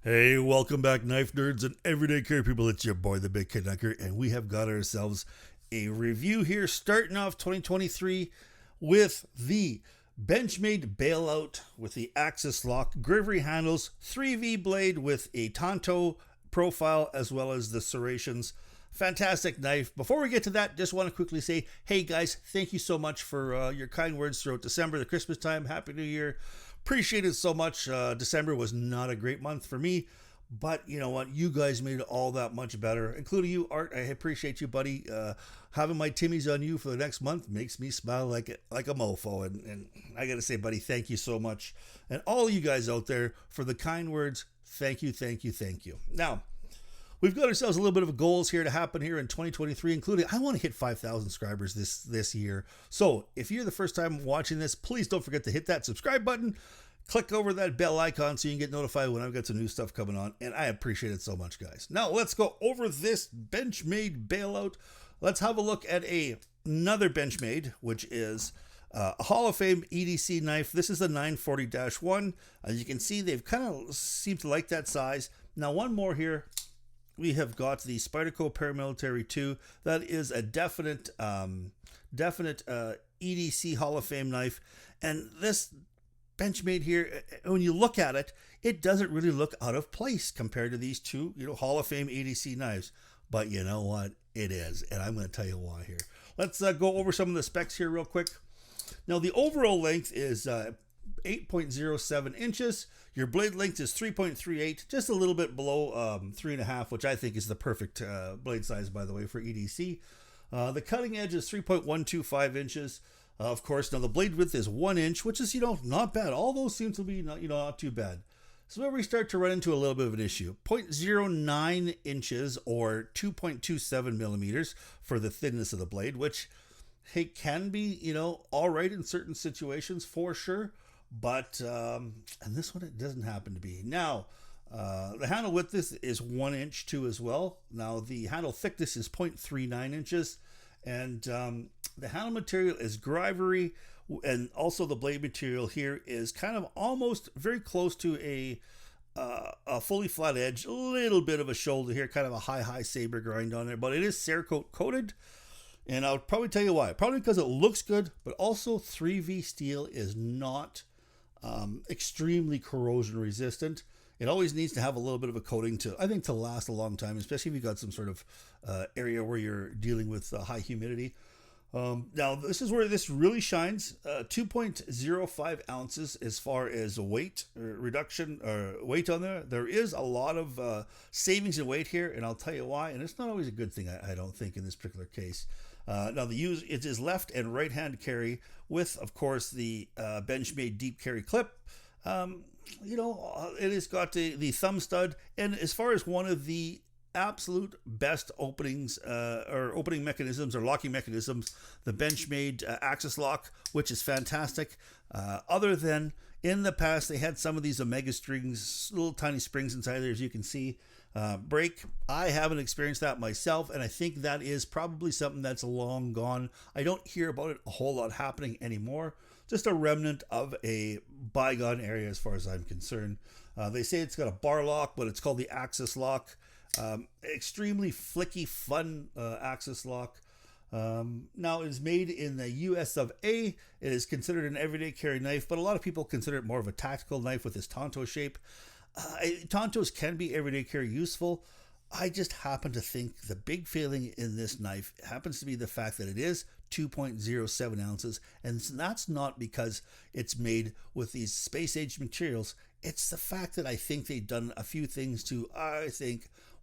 Hey, welcome back, knife nerds and everyday care people. It's your boy, the Big Canucker, and we have got ourselves a review here starting off 2023 with the Benchmade Bailout with the Axis Lock, Grivery handles, 3V blade with a Tonto profile, as well as the serrations. Fantastic knife. Before we get to that, just want to quickly say, hey guys, thank you so much for your kind words throughout December, the Christmas time. Happy New Year. Appreciate it so much. December was not a great month for me, but you know what? You guys made it all that much better, including you, Art. I appreciate you, buddy. Having my Timmies on you for the next month makes me smile like a mofo. And I got to say, buddy, thank you so much. And all you guys out there for the kind words, thank you, thank you, thank you. Now, we've got ourselves a little bit of goals here to happen here in 2023, including I want to hit 5,000 subscribers this year. So if you're the first time watching this, please don't forget to hit that subscribe button. Click over that bell icon so you can get notified when I've got some new stuff coming on. And I appreciate it so much, guys. Now let's go over this Benchmade Bailout. Let's have a look at another Benchmade, which is a Hall of Fame EDC knife. This is the 940-1. As you can see, they've kind of seemed to like that size. Now one more here. We have got the Spyderco Paramilitary 2. That is a definite EDC Hall of Fame knife. And this Benchmade here, when you look at it, it doesn't really look out of place compared to these two, Hall of Fame EDC knives. But you know what? It is. And I'm going to tell you why here. Let's go over some of the specs here real quick. Now, the overall length is 8.07 inches. Your blade length is 3.38, just a little bit below 3.5, which I think is the perfect blade size, by the way, for EDC. The cutting edge is 3.125 inches. Of course, now the blade width is 1 inch, which is, not bad. All those seem to be, not too bad. So where we start to run into a little bit of an issue. 0.09 inches or 2.27 millimeters for the thinness of the blade, which can be, all right in certain situations for sure. But, and this one, it doesn't happen to be. Now, the handle width is 1 inch too as well. Now, the handle thickness is 0.39 inches. And the handle material is Grivery. And also the blade material here is kind of almost very close to a fully flat edge. A little bit of a shoulder here, kind of a high saber grind on there. But it is Cerakote coated. And I'll probably tell you why. Probably because it looks good, but also 3V steel is not extremely corrosion resistant. It always needs to have a little bit of a coating to last a long time, especially if you've got some sort of area where you're dealing with high humidity. Now, this is where this really shines. 2.05 ounces as far as weight reduction or weight on there. There is a lot of savings in weight here, and I'll tell you why. And it's not always a good thing, I don't think, in this particular case. Now, it is left and right hand carry with, of course, the Benchmade deep carry clip. It has got the thumb stud, and as far as one of the absolute best openings or opening mechanisms or locking mechanisms, the Benchmade Axis Lock, which is fantastic. Other than in the past, they had some of these Omega strings, little tiny springs inside there, as you can see. Break. I haven't experienced that myself, and I think that is probably something that's long gone. I don't hear about it a whole lot happening anymore. Just a remnant of a bygone area as far as I'm concerned. They say it's got a bar lock, but it's called the Axis Lock. Extremely flicky, fun Axis Lock. Now, it is made in the US of A. It is considered an everyday carry knife, but a lot of people consider it more of a tactical knife with this Tonto shape. Tontos can be everyday carry useful. I just happen to think the big failing in this knife happens to be the fact that it is 2.07 ounces, and that's not because it's made with these space-age materials. It's the fact that I think they've done a few things to,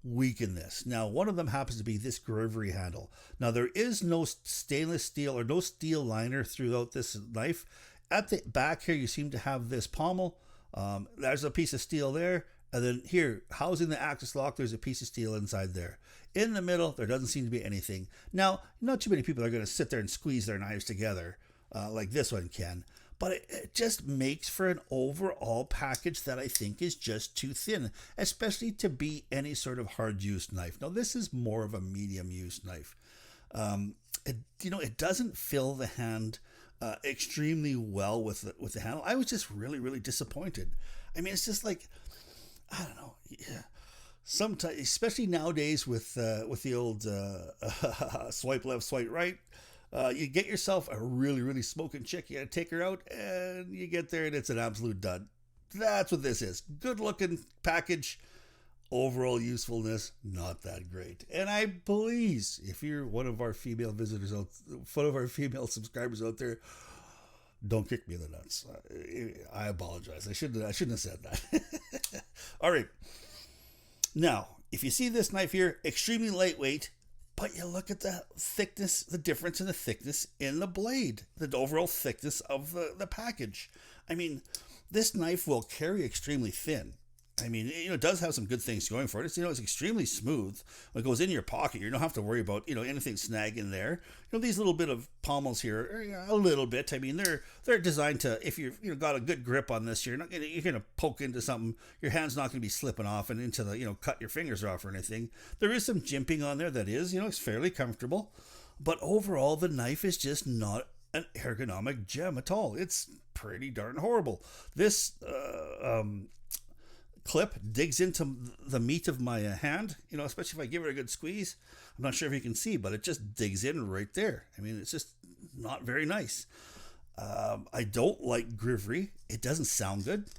weaken this. Now, one of them happens to be this Grivery handle. Now, there is no stainless steel or no steel liner throughout this knife. At the back here, you seem to have this pommel. There's a piece of steel there, and then here, housing the Axis Lock, there's a piece of steel inside there. In the middle, there doesn't seem to be anything. Now, not too many people are going to sit there and squeeze their knives together like this one can, but it just makes for an overall package that I think is just too thin, especially to be any sort of hard-use knife. Now, this is more of a medium-use knife. It doesn't fill the hand extremely well with the handle. I was just really, really disappointed. I mean, it's just like, I don't know. sometimes, especially nowadays with the old swipe left, swipe right, you get yourself a really, really smoking chick. You gotta take her out, and you get there, and it's an absolute dud. That's what this is. Good looking package. Overall usefulness, not that great. And please, if you're one of our female visitors out, one of our female subscribers out there, don't kick me in the nuts. I apologize. I shouldn't have said that. All right. Now, if you see this knife here, extremely lightweight, but you look at the thickness, the difference in the thickness in the blade, the overall thickness of the package. I mean, this knife will carry extremely thin. I mean, it does have some good things going for it. It's extremely smooth. When it goes in your pocket, you don't have to worry about, anything snagging there. These little bit of pommels here, a little bit. I mean, they're designed to, if you've, got a good grip on this, you're going to poke into something. Your hand's not going to be slipping off and into the, cut your fingers off or anything. There is some jimping on there that is, it's fairly comfortable. But overall, the knife is just not an ergonomic gem at all. It's pretty darn horrible. This, clip digs into the meat of my hand, especially if I give it a good squeeze. I'm not sure if you can see, but it just digs in right there. I mean, it's just not very nice. I don't like Grivery. It doesn't sound good.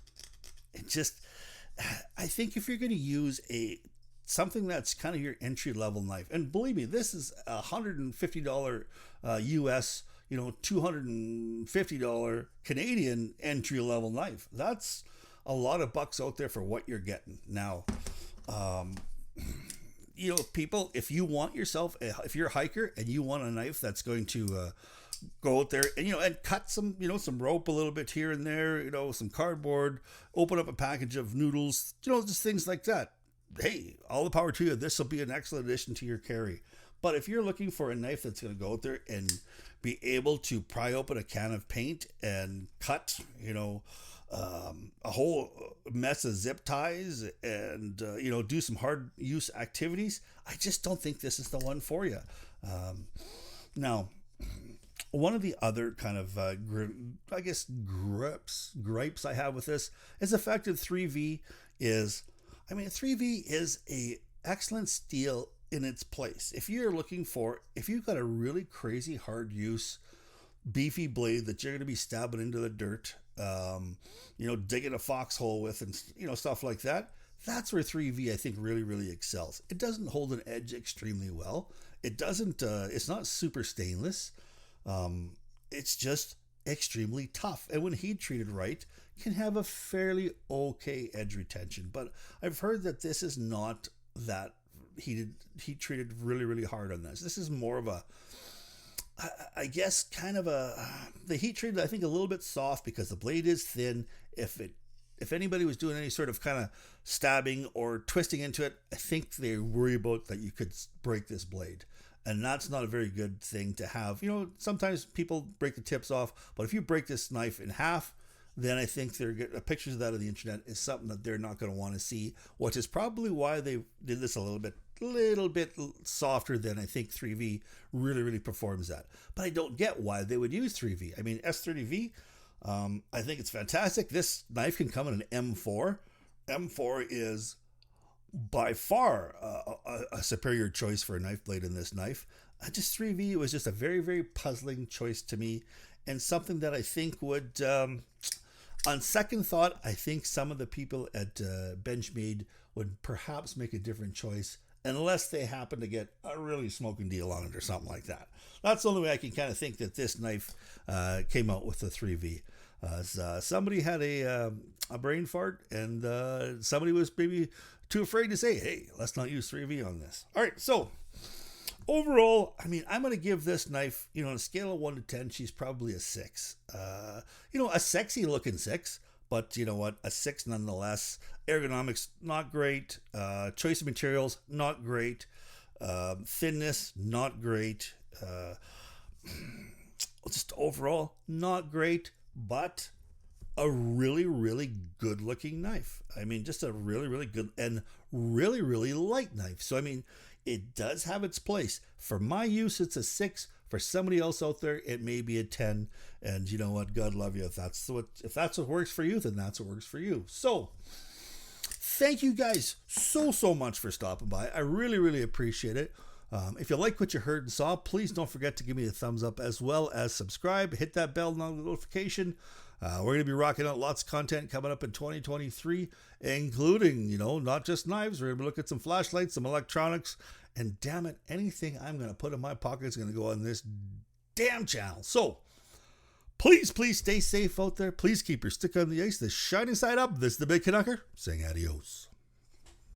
I think if you're going to use something that's kind of your entry level knife, and believe me, this is $150 US, $250 Canadian entry level knife. That's a lot of bucks out there for what you're getting. Now, people, if you want yourself, if you're a hiker and you want a knife that's going to go out there and, and cut some, some rope a little bit here and there, some cardboard, open up a package of noodles, just things like that. Hey, all the power to you. This will be an excellent addition to your carry. But if you're looking for a knife that's going to go out there and be able to pry open a can of paint and cut, a whole mess of zip ties and, do some hard use activities, I just don't think this is the one for you. Now, one of the other kind of, gripes I have with this is the fact that 3V is, 3V is a excellent steel in its place. If you've got a really crazy hard use, beefy blade that you're going to be stabbing into the dirt, digging a foxhole with and, stuff like that, that's where 3V, I think, really, really excels. It doesn't hold an edge extremely well. It doesn't, it's not super stainless. It's just extremely tough. And when heat treated right, can have a fairly okay edge retention. But I've heard that this is not that heat treated really, really hard on this. This is more of I guess the heat treated, I think, a little bit soft because the blade is thin. If anybody was doing any sort of kind of stabbing or twisting into it, I think they worry about that you could break this blade. And that's not a very good thing to have. Sometimes people break the tips off, but if you break this knife in half, then I think pictures of that on the internet is something that they're not going to want to see, which is probably why they did this a little bit softer than I think 3V really, really performs at. But I don't get why they would use 3V. S30V, I think it's fantastic. This knife can come in an M4. M4 is by far a superior choice for a knife blade in this knife. Just 3V was just a very, very puzzling choice to me, and something that I think would, on second thought, I think some of the people at Benchmade would perhaps make a different choice, unless they happen to get a really smoking deal on it or something like that. That's the only way I can kind of think that this knife came out with the 3V. Somebody had a brain fart, and somebody was maybe too afraid to say, hey, let's not use 3V on this. All right, so overall, I'm going to give this knife, on a scale of 1 to 10, she's probably a 6. A sexy looking 6. But you know what? A 6 nonetheless. Ergonomics, not great. Choice of materials, not great. Thinness, not great. Just overall, not great. But a really, really good looking knife. Just a really, really good and really, really light knife. So, it does have its place. For my use, it's a 6. For somebody else out there, it may be a 10. And you know what? God love you. If that's what works for you, then that's what works for you. So, thank you guys so much for stopping by. I really appreciate it. If you like what you heard and saw, please don't forget to give me a thumbs up as well as subscribe. Hit that bell notification. We're going to be rocking out lots of content coming up in 2023, including, not just knives. We're going to be looking at some flashlights, some electronics, and damn it, anything I'm going to put in my pocket is going to go on this damn channel. So please stay safe out there. Please keep your stick on the ice. The shining side up. This is the Big Canucker saying adios.